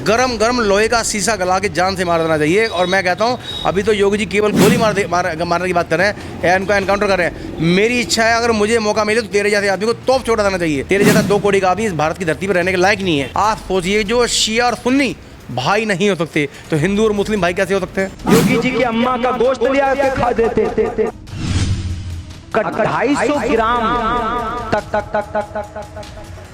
गरम गरम लोहे का शीशा गला के जान से मार देना चाहिए। और मैं कहता हूँ अभी तो योगी जी केवल गोली मारने की बात कर रहे हैं या इनको एनकाउंटर कर रहे हैं। मेरी इच्छा है अगर मुझे मौका मिले तो तेरे जैसे आदमी को तोप छोड़ा देना चाहिए। तेरे जैसा 2 करोड़ का आदमी इस भारत की धरती पर रहने के लायक नहीं है। आप सोचिए जो शिया और सुन्नी भाई नहीं हो सकते तो हिंदू और मुस्लिम भाई कैसे हो सकते हैं। योगी जी की अम्मा का गोश्त लिया के खा देते थे 250 ग्राम तक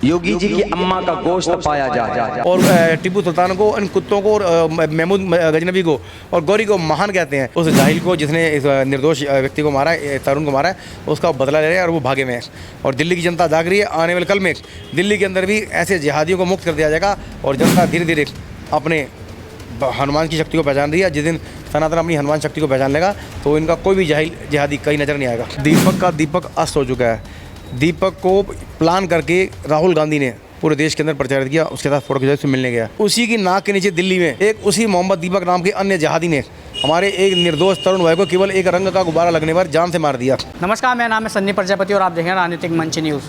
योगी जी की अम्मा का गोश्त पाया जाए। और टीपू सुल्तान को, इन कुत्तों को, और महमूद गजनबी को और गौरी को महान कहते हैं। उस जाहिल को जिसने इस निर्दोष व्यक्ति को मारा है, तरुण को मारा है, उसका बदला ले रहे हैं और वो भागे में है। और दिल्ली की जनता जाग रही है। आने वाले कल में दिल्ली के अंदर भी ऐसे जिहादियों को मुक्त कर दिया जाएगा और जनता धीरे धीरे अपने हनुमान की शक्ति को पहचान रही है। जिस दिन सनातन अपनी हनुमान शक्ति को पहचान लेगा तो इनका कोई भी जाहिल जिहादी कहीं नजर नहीं आएगा। दीपक का दीपक अस्त हो चुका है। दीपक को प्लान करके राहुल गांधी ने पूरे देश के अंदर प्रचारित किया, उसके साथ फोटो खिंचाई से मिलने गया। उसी की नाक के नीचे दिल्ली में एक उसी मोहम्मद दीपक नाम के अन्य जिहादी ने हमारे एक निर्दोष तरुण भाई को केवल एक रंग का गुब्बारा लगने पर जान से मार दिया। नमस्कार, मेरा नाम है सन्नी प्रजापति और आप देख रहे हैं राजनीतिक मंच न्यूज़।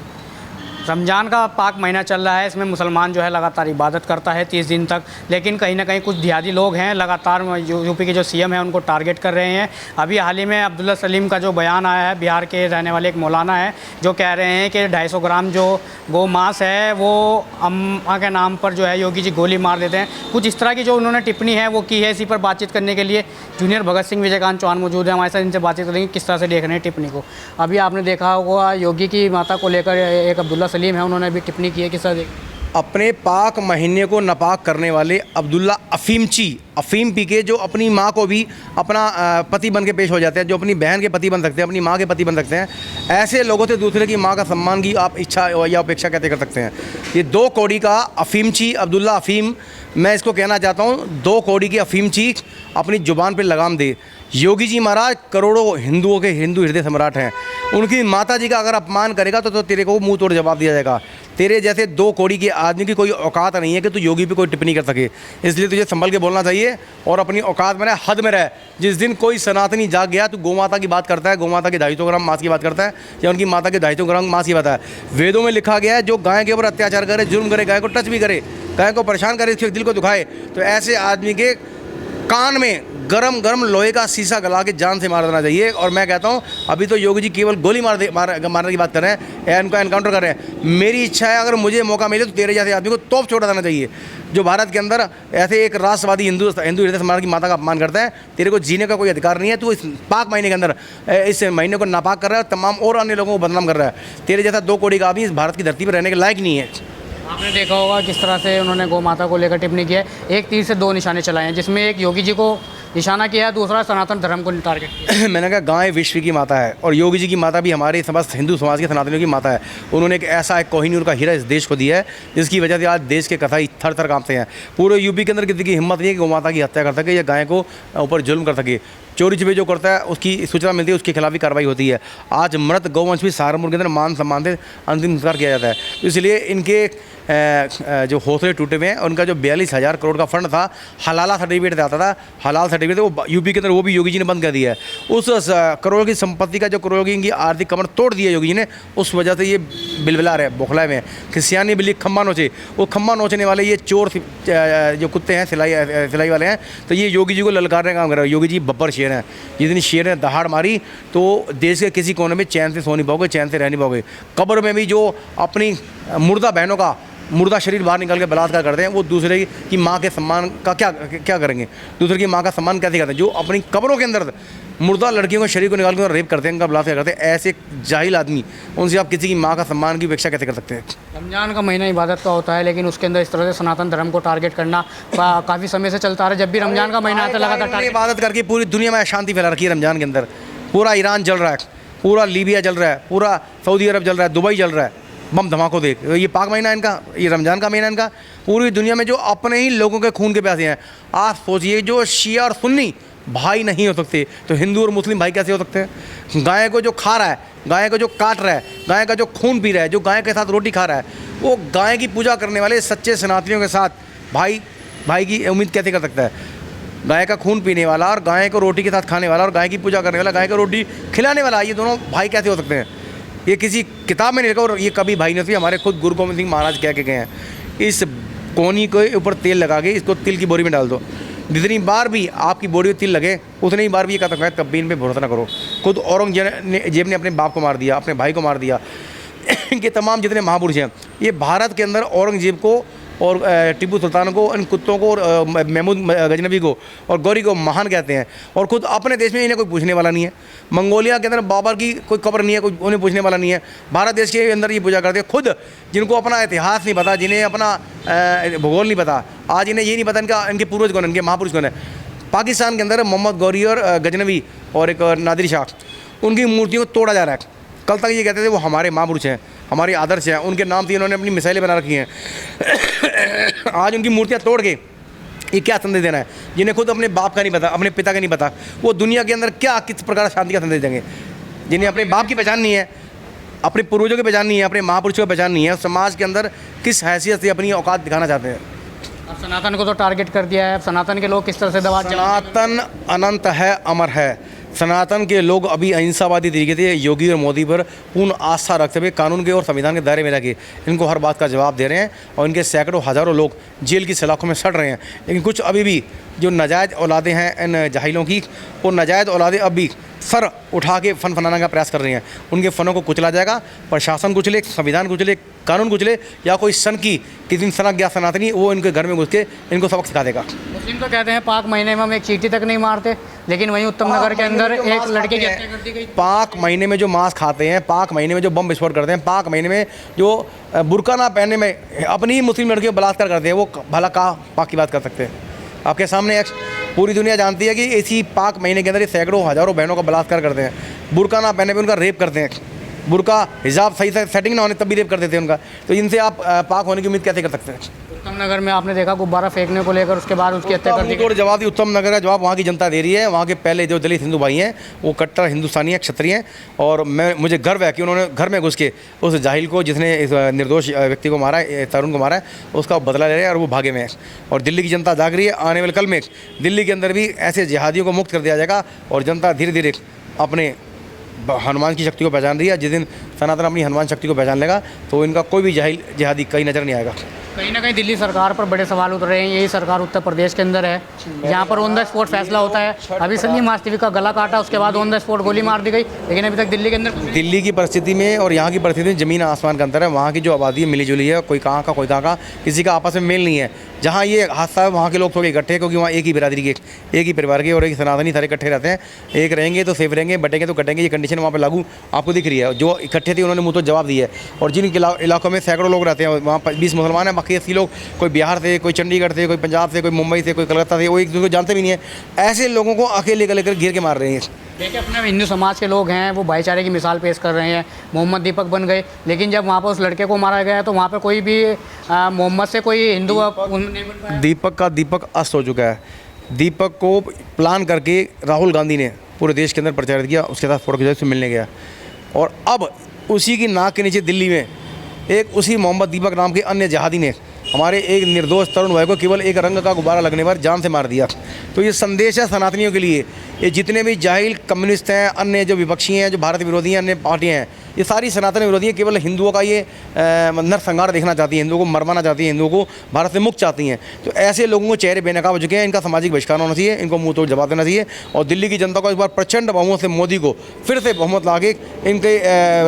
रमज़ान का पाक महीना चल रहा है। इसमें मुसलमान जो है लगातार इबादत करता है 30 दिन तक, लेकिन कहीं ना कहीं कुछ जिहादी लोग हैं लगातार यूपी के जो सीएम हैं उनको टारगेट कर रहे हैं। अभी हाल ही में अब्दुल्ला सलीम का जो बयान आया है, बिहार के रहने वाले एक मौलाना है जो कह रहे हैं कि 250 ग्राम जो गौ मांस है वो अम्मा के नाम पर जो है योगी जी गोली मार देते हैं। कुछ इस तरह की जो उन्होंने टिप्पणी है वो की है। इसी पर बातचीत करने के लिए जूनियर भगत सिंह विजयकांत चौहान मौजूद है हमारे साथ। इनसे बातचीत करेंगे किस तरह से देख रहे हैं टिप्पणी को। अभी आपने देखा होगा योगी की माता को लेकर एक अब्दुल्ला सलीम है, उन्होंने भी टिप्पणी की है। किस तरह अपने पाक महीने को नापाक करने वाले अब्दुल्ला अफीम पी के जो अपनी माँ को भी अपना पति बन के पेश हो जाते हैं, जो अपनी बहन के पति बन सकते हैं, अपनी माँ के पति बन सकते हैं, ऐसे लोगों से दूसरे की माँ का सम्मान की आप इच्छा या उपेक्षा कैसे कर सकते हैं। ये 2 कौड़ी का अफीमची अब्दुल्ला अफीम, मैं इसको कहना चाहता हूँ 2 कौड़ी की अफीमची अपनी ज़ुबान पर लगाम दे। योगी जी महाराज करोड़ों हिंदुओं के हिंदू हृदय सम्राट हैं। उनकी माता जी का अगर अपमान करेगा तो तेरे को मुंह तोड़ जवाब दिया जाएगा। तेरे जैसे 2 कौड़ी के आदमी की कोई औकात नहीं है कि तू योगी पे कोई टिप्पणी कर सके। इसलिए तुझे संभल के बोलना चाहिए और अपनी औकात में रह, हद में रह। जिस दिन कोई सनातनी जाग गया तो गौ माता की बात करता है, गौ माता के 250 ग्राम मांस की बात करता है या उनकी माता के 250 ग्राम मांस की बात है। वेदों में लिखा गया है जो गाय के ऊपर अत्याचार करे, जुर्म करे, गाय को टच भी करे, गाय को परेशान करे, इसके दिल को दुखाए, तो ऐसे आदमी के कान में गरम गरम लोहे का शीशा गला के जान से मार देना चाहिए। और मैं कहता हूँ अभी तो योगी जी केवल गोली मारने की बात कर रहे हैं या इनको एनकाउंटर कर रहे हैं। मेरी इच्छा है अगर मुझे मौका मिले तो तेरे जैसे आदमी को तोप छोड़ा देना चाहिए जो भारत के अंदर ऐसे एक राष्ट्रवादी हिंदू हृदय सम्राट की माता का अपमान करता है। तेरे को जीने का कोई अधिकार नहीं है। तू इस पाक महीने के अंदर इस महीने को नापाक कर रहा है और तमाम और अन्य लोगों को बदनाम कर रहा है। तेरे जैसा 2 करोड़ का आदमी इस भारत की धरती पर रहने के लायक नहीं है। आपने देखा होगा किस तरह से उन्होंने गौ माता को लेकर टिप्पणी की है। एक तीर से 2 निशाने चलाए हैं, जिसमें एक योगी जी को निशाना किया है, दूसरा सनातन धर्म को टारगेट किया। मैंने कहा गाय विश्व की माता है और योगी जी की माता भी हमारे समस्त हिंदू समाज के सनातनियों की माता है। उन्होंने एक ऐसा एक कोहिनूर का हीरा इस देश को दिया है जिसकी वजह से आज देश के कसाई थर थर कांपते हैं। पूरे यूपी के अंदर किसी की हिम्मत नहीं है कि गौ माता की हत्या कर सके या गाय को ऊपर जुल्म कर सके। चोरी छिपे जो करता है उसकी सूचना मिलती है, उसके खिलाफ भी कार्रवाई होती है। आज मृत गौवंश भी सहारनपुर के अंदर मान सम्मान से अंतिम संस्कार किया जाता है। तो इसलिए इनके जो हौसले टूटे हुए हैं। उनका जो 42,000 करोड़ का फंड था, हलाला सर्टिफिकेट आता था, हलाल सर्टिफिकेट वो यूपी के अंदर वो भी योगी जी ने बंद कर दिया है। उस करोड़ की संपत्ति का जो करोड़ की आर्थिक कमर तोड़ दिया योगी जी ने, उस वजह से ये बिलबिला रहे, बौखलाए में खिसियानी बिल्ली खम्मा नोचे। वो खम्मा नोचने वाले ये चोर जो कुत्ते हैं, सिलाई वाले हैं, तो ये योगी जी को ललकारने का काम कर रहे हैं। योगी जी बब्बर शेर हैं। जितनी शेर ने दहाड़ मारी तो देश के किसी कोने में चैन से सो नहीं पाओगे, चैन से रह नहीं पाओगे। कब्र में भी जो अपनी मुर्दा बहनों का मुर्दा शरीर बाहर निकाल के बलात्कार करते हैं, वो दूसरे की माँ के सम्मान का क्या करेंगे? दूसरे की माँ का सम्मान कैसे करते हैं? जो अपनी कब्रों के अंदर मुर्दा लड़कियों के शरीर को निकाल कर रेप करते हैं, उनका बलात्कार करते हैं, ऐसे जाहिल आदमी, उनसे आप किसी की माँ का सम्मान की उपेक्षा कैसे कर सकते हैं? रमज़ान का महीना इबादत का होता है, लेकिन उसके अंदर इस तरह से सनातन धर्म को टारगेट करना काफ़ी समय से चलता रहा है। जब भी रमज़ान का महीना आता है लगातार इबादत करके पूरी दुनिया में अशांति फैला रखी है। रमज़ान के अंदर पूरा ईरान जल रहा है, पूरा लीबिया जल रहा है, पूरा सऊदी अरब जल रहा है, दुबई जल रहा है, बम धमाकों देख। ये पाक महीना इनका, ये रमज़ान का महीना इनका। पूरी दुनिया में जो अपने ही लोगों के खून के प्यासे हैं। आप सोचिए जो शिया और सुन्नी भाई नहीं हो सकते तो हिंदू और मुस्लिम भाई कैसे हो सकते हैं। गाय को जो खा रहा है, गाय को जो काट रहा है, गाय का जो खून पी रहा है, जो गाय के साथ रोटी खा रहा है, वो गाय की पूजा करने वाले सच्चे सनातनियों के साथ भाई की उम्मीद कैसे कर सकता है? गाय का खून पीने वाला और गाय को रोटी के साथ खाने वाला और गाय की पूजा करने वाला, गाय को रोटी खिलाने वाला, ये दोनों भाई कैसे हो सकते हैं? ये किसी किताब में नहीं लिखा और ये कभी भाई नहीं थे। हमारे खुद गुरु गोविंद सिंह महाराज कह के गए हैं। इस कोनी के ऊपर तेल लगा के इसको तिल की बोरी में डाल दो। जितनी बार भी आपकी बॉडी में तिल लगे उतनी ही बार भी ये कहता है कभी इन पे भरोसा ना करो। खुद औरंगजेब ने अपने बाप को मार दिया, अपने भाई को मार दिया। इनके तमाम जितने महापुरुष हैं ये भारत के अंदर औरंगजेब को और टीपू सुल्तान को, इन कुत्तों को और महमूद गजनबी को और गौरी को महान कहते हैं। और खुद अपने देश में इन्हें कोई पूछने वाला नहीं है। मंगोलिया के अंदर बाबर की कोई कब्र नहीं है, कोई उन्हें पूछने वाला नहीं है। भारत देश के अंदर ये पूजा करते हैं। खुद जिनको अपना इतिहास नहीं पता, जिन्हें अपना भूगोल नहीं पता, आज इन्हें ये नहीं पता इनके पूर्वज कौन है, इनके महापुरुष कौन है। पाकिस्तान के अंदर मोहम्मद गौरी और गजनबी और एक नादिर शाह, उनकी मूर्तियों को तोड़ा जा रहा है। कल तक ये कहते थे वो हमारे महापुरुष हैं, हमारे आदर्श हैं, उनके नाम से इन्होंने अपनी मिसाइलें बना रखी हैं। आज उनकी मूर्तियाँ तोड़ के ये क्या संदेश देना है, जिन्हें खुद अपने बाप का नहीं पता, अपने पिता का नहीं पता, वो दुनिया के अंदर क्या किस प्रकार शांति का संदेश देंगे। जिन्हें अपने बाप की पहचान नहीं है, अपने पूर्वजों की पहचान नहीं है, अपने महापुरुषों की पहचान नहीं है, समाज के अंदर किस हैसियत से अपनी औकात दिखाना चाहते हैं। अब सनातन को तो टारगेट कर दिया है। अब सनातन के लोग किस तरह से दबा सनातन अनंत है, अमर है। सनातन के लोग अभी अहिंसावादी तरीके से योगी और मोदी पर पूर्ण आस्था रखते हुए कानून के और संविधान के दायरे में रह के इनको हर बात का जवाब दे रहे हैं और इनके सैकड़ों हज़ारों लोग जेल की सलाखों में सड़ रहे हैं। लेकिन कुछ अभी भी जो नाजायज़ औलादें हैं इन जाहिलों की, वो नाजायज़ औलादें अब भी सर उठा के फन फनाने का प्रयास कर रही हैं। उनके फ़नों को कुचला जाएगा, प्रशासन कुचले, संविधान कुचले, कानून कुचले, या कोई सन की किसी दिन सनक गया सनातनी वो इनके घर में घुस के इनको सबक सिखा देगा। मुस्लिम तो कहते हैं पाक महीने में हम एक चींटी तक नहीं मारते, लेकिन वहीं उत्तम नगर के अंदर एक लड़के की हत्या कर दी गई। पाक महीने में जो मांस खाते हैं, पाक महीने में जो बम विस्फोट करते हैं, पाक महीने में जो बुर्का ना पहनने में अपनी ही मुस्लिम लड़कियों को बलात्कार करते हैं, वो भला कहाँ पाक की बात कर सकते हैं। आपके सामने पूरी दुनिया जानती है कि इसी पाक महीने के अंदर ये सैकड़ों हज़ारों बहनों का बलात्कार करते हैं। बुर्का ना पहने पे उनका रेप करते हैं। बुर्का हिजाब सही से सेटिंग ना होने तब भी रेप कर देते हैं उनका। तो इनसे आप पाक होने की उम्मीद कैसे कर सकते हैं। उत्तम नगर में आपने देखा गुब्बारा फेंकने को लेकर उसके बाद उसकी हत्या कर दी गई। जवाब उत्तम नगर का जवाब वहाँ की जनता दे रही है। वहाँ के पहले जो दलित हिंदू भाई हैं वो कट्टर हिंदुस्तानी हैं, क्षत्रिय हैं, और मुझे गर्व है कि उन्होंने घर में घुस के उस जाहिल को, जिसने इस निर्दोष व्यक्ति को मारा है, तरुण को मारा है, उसका बदला ले रहे हैं और वो भागे में है। और दिल्ली की जनता जाग रही है। आने वाले कल में दिल्ली के अंदर भी ऐसे जिहादियों को मुक्त कर दिया जाएगा और जनता धीरे धीरे अपने हनुमान की शक्ति को पहचान रही है। जिस दिन सनातन अपनी हनुमान शक्ति को पहचान लेगा तो इनका कोई भी जाहिल जिहादी कहीं नज़र नहीं आएगा। कहीं ना कहीं दिल्ली सरकार पर बड़े सवाल उठ रहे हैं। यही सरकार उत्तर प्रदेश के अंदर है, यहाँ पर ऑन द स्पॉट फैसला होता है। अभी संजीव मास्टरवी का गला काटा, उसके बाद ऑन द स्पॉट गोली मार दी गई, लेकिन अभी तक दिल्ली के अंदर दिल्ली की परिस्थिति में और यहाँ की परिस्थिति में ज़मीन आसमान का अंतर है। वहाँ की जो आबादी है मिली जुली है, कोई कहाँ का कोई कहाँ का, किसी का आपस में मेल नहीं है। जहाँ ये हादसा है वहाँ के लोग थोड़े इकट्ठे हैं, क्योंकि वहाँ एक ही बिरादरी के, एक ही परिवार के और एक सनातनी सारे इकट्ठे रहते हैं। एक रहेंगे तो सेफ रहेंगे, बटेंगे तो कटेंगे। ये कंडीशन वहाँ पर लागू आपको दिख रही है। जो इकट्ठे थे उन्होंने मुँह तो जवाब दिया है। और जिन इलाकों में सैकड़ों लोग रहते हैं, वहाँ 20 मुसलमान हैं, बाकी 80 लोग कोई बिहार से, कोई चंडीगढ़ से, कोई पंजाब से, कोई मुंबई से, कोई कलकत्ता से, वो एक दूसरे को जानते भी नहीं है। ऐसे लोगों को अकेले लेकर घेर के मार रहे हैं। देखिए, अपने हिंदू समाज के लोग हैं, वो भाईचारे की मिसाल पेश कर रहे हैं। मोहम्मद दीपक बन गए, लेकिन जब वहाँ पर उस लड़के को मारा गया तो वहाँ पर कोई भी मोहम्मद से कोई हिंदू नहीं बन पाया। दीपक का दीपक अस्त हो चुका है। दीपक को प्लान करके राहुल गांधी ने पूरे देश के अंदर प्रचारित किया, उसके साथ फोटो खिंचाई से मिलने गया, और अब उसी की नाक के नीचे दिल्ली में एक उसी मोहम्मद दीपक नाम के अन्य जहादी ने हमारे एक निर्दोष तरुण भाई को केवल एक रंग का गुब्बारा लगने पर जान से मार दिया। तो ये संदेश है सनातनियों के लिए। ये जितने भी जाहिल कम्युनिस्ट हैं, अन्य जो विपक्षी हैं, जो भारत विरोधी हैं, अन्य पार्टियां हैं, ये सारी सनातन विरोधी हैं। केवल हिंदुओं का ये नरसंहार देखना चाहती हैं, हिंदुओं को मरवाना चाहती हैं, हिंदुओं को भारत से मुक्त चाहती हैं। तो ऐसे लोगों को चेहरे बेनकाब हो चुके हैं। इनका सामाजिक बहिष्कार होना चाहिए, इनको मुँह तोड़ जवाब देना चाहिए। और दिल्ली की जनता को इस बार प्रचंड बहुमत से मोदी को फिर से बहुमत ला के इनके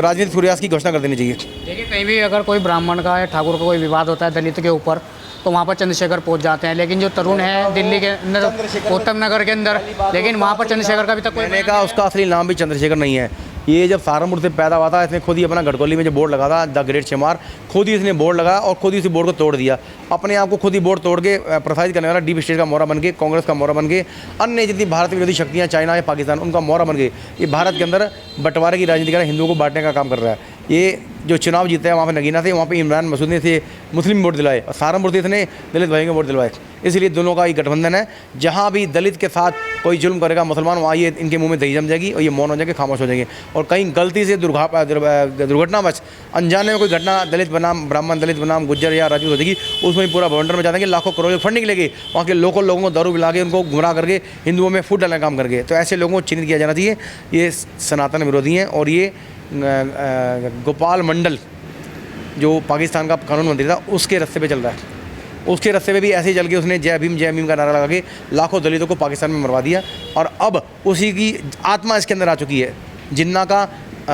राजनीतिक सूर्यास्त की घोषणा कर देनी चाहिए। देखिए, कहीं भी अगर कोई ब्राह्मण का या ठाकुर का कोई विवाद होता है दलित के ऊपर, तो वहाँ पर चंद्रशेखर पहुँच जाते हैं। लेकिन जो तरुण है दिल्ली के अंदर, उत्तम नगर के अंदर, लेकिन वहाँ पर चंद्रशेखर का भी तक कोई का उसका असली नाम भी चंद्रशेखर नहीं है। ये जब सहारनपुर से पैदा हुआ था, इसने खुद ही अपना गढ़कोली में जो बोर्ड लगा था, द ग्रेट चमार, खुद ही इसने बोर्ड लगाया और खुद ही इसी बोर्ड को तोड़ दिया। अपने आप को खुद ही बोर्ड तोड़ के प्रसारित करने वाला डीप स्टेट का मोहरा बन के, कांग्रेस का मोहरा बन के, अन्य जितनी भारत विरोधी शक्तियाँ, चाइना या पाकिस्तान, उनका मोहरा बन गए। ये भारत के अंदर बंटवारे की राजनीति कर रहा है, हिंदुओं को बांटने का काम कर रहा है। ये जो चुनाव जीता है वहाँ पे नगीना से, वहाँ पे इमरान मसूद ने से मुस्लिम वोट दिलाए और सहारनपुर से इसने दलित भाइयों को वोट दिलवाए। इसलिए दोनों का ये गठबंधन है। जहाँ भी दलित के साथ कोई जुल्म करेगा मुसलमान, वहाँ ये इनके मुंह में दही जम जाएगी और ये मौन हो जाएंगे, खामोश हो जाएंगे। और कहीं गलती से दुर्घटनावश अनजाने में कोई घटना दलित बनाम ब्राह्मण, दलित बनाम गुज्जर या राजपूत हो जाएगी, उसमें पूरा बवंडर में जाएंगे, लाखों करोड़ों फंडिंग लेके वहाँ के लोकल लोगों को दारू पिला के, उनको गुमराह करके हिंदुओं में फूट डालने का काम करके। तो ऐसे लोगों को चिन्हित किया जाना चाहिए। ये सनातन विरोधी हैं। और ये गोपाल मंडल जो पाकिस्तान का कानून मंत्री था, उसके रास्ते पे चल रहा है। उसके रास्ते पे भी ऐसे ही चल के उसने जय भीम का नारा लगा के लाखों दलितों को पाकिस्तान में मरवा दिया। और अब उसी की आत्मा इसके अंदर आ चुकी है, जिन्ना का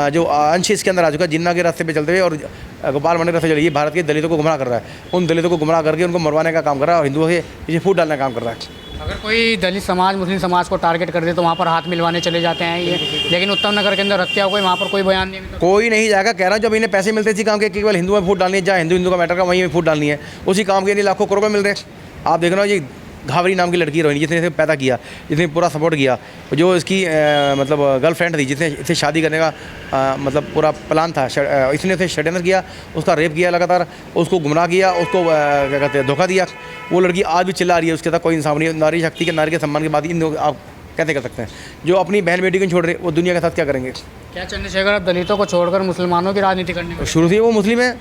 जो अंश इसके अंदर आ चुका है, जिन्ना के रास्ते पे चलते हुए और गोपाल मंडल के रास्ते चलिए भारत के दलितों को गुमराह कर रहा है, उन दलितों को गुमराह करके उनको मरवाने का काम कर रहा है और हिंदुओं के पीछे फूट डालने का काम कर रहा है। अगर कोई दलित समाज मुस्लिम समाज को टारगेट कर दे तो वहाँ पर हाथ मिलवाने चले जाते हैं ये, लेकिन उत्तम नगर के अंदर हत्या हो गई, वहाँ पर कोई बयान नहीं है। कोई नहीं जाएगा, कह रहा हूँ जब इन्हें पैसे मिलते इसी काम के केवल हिंदुओं में फूट डालनी है, जहाँ हिंदू का मैटर का वहीं में फूट डालनी है, उसी काम के लिए लाखों करोड़ मिल रहे हैं। आप देख रहे हो ये घावरी नाम की लड़की रोहिणी, जिसने इसे पैदा किया, जिसने पूरा सपोर्ट किया, जो इसकी मतलब गर्लफ्रेंड थी, जिसने इसे शादी करने का मतलब पूरा प्लान था, इसने इसे षड्यंत्र किया, उसका रेप किया लगातार, उसको गुमराह किया, उसको क्या कहते हैं धोखा दिया। वो लड़की आज भी चिल्ला रही है, उसके साथ कोई इंसाफ नहीं है। नारी शक्ति के, नारी के सम्मान के बाद इन लोग आप कैसे कर सकते हैं? जो अपनी बहन बेटी को छोड़ रहे, वो दुनिया के साथ क्या करेंगे? क्या चंद्रशेखर अब दलितों को छोड़कर मुसलमानों की राजनीति करने में? शुरू से वो मुस्लिम है,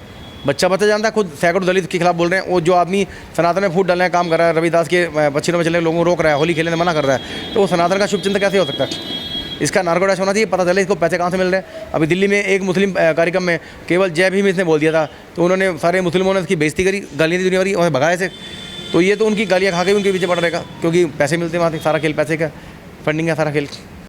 बच्चा जानता है, खुद सैकड़ों दलित के खिलाफ बोल रहे हैं। वो जो आदमी सनातन में फूट डालने का काम कर रहा है, रविदास के बच्चों में चलने लोगों को रोक रहा है, होली खेलने से मना कर रहा है, तो वो सनातन का शुभचिंतक कैसे हो सकता है? इसका नार्को डैश होना चाहिए, पता चले इसको पैसे कहाँ से मिल रहे हैं। अभी दिल्ली में एक मुस्लिम कार्यक्रम में केवल जय भीम इसने बोल दिया था, तो उन्होंने सारे मुस्लिमों ने इसकी बेइज्जती करी, गालियाँ दी दुनिया भरी, उन्हें भगाए से। तो ये तो उनकी गालियाँ खा के उनके पीछे पड़ रहेगा, क्योंकि पैसे मिलते हैं वहाँ से, सारा खेल पैसे का, फंडिंग का सारा खेल।